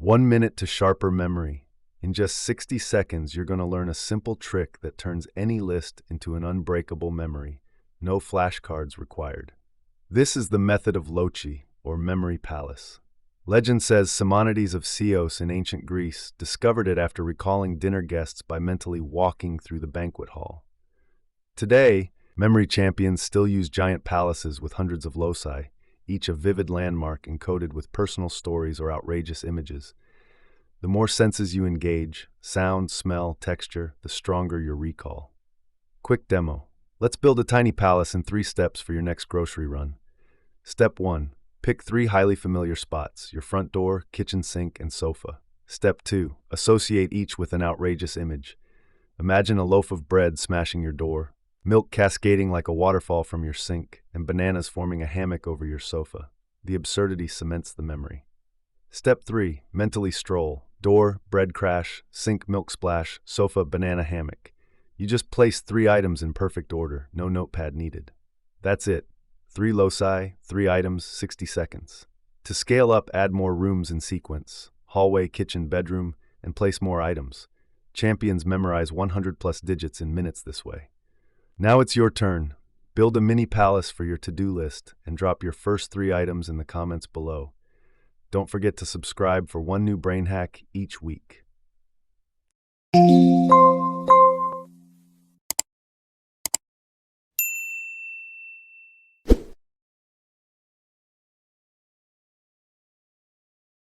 1 minute to sharper memory. In just 60 seconds, you're going to learn a simple trick that turns any list into an unbreakable memory. No flashcards required. This is the method of Loci, or memory palace. Legend says Simonides of Chios in ancient Greece discovered it after recalling dinner guests by mentally walking through the banquet hall. Today, memory champions still use giant palaces with hundreds of loci, each a vivid landmark encoded with personal stories or outrageous images. The more senses you engage, sound, smell, texture, the stronger your recall. Quick demo. Let's build a tiny palace in 3 steps for your next grocery run. Step 1. Pick 3 highly familiar spots: your front door, kitchen sink, and sofa. Step 2. Associate each with an outrageous image. Imagine a loaf of bread smashing your door, milk cascading like a waterfall from your sink, and bananas forming a hammock over your sofa. The absurdity cements the memory. Step 3. Mentally stroll. Door, bread crash, sink, milk splash, sofa, banana, hammock. You just place 3 items in perfect order, no notepad needed. That's it. 3 loci, 3 items, 60 seconds. To scale up, add more rooms in sequence: hallway, kitchen, bedroom, and place more items. Champions memorize 100+ digits in minutes this way. Now it's your turn. Build a mini palace for your to-do list and drop your first 3 items in the comments below. Don't forget to subscribe for one new brain hack each week.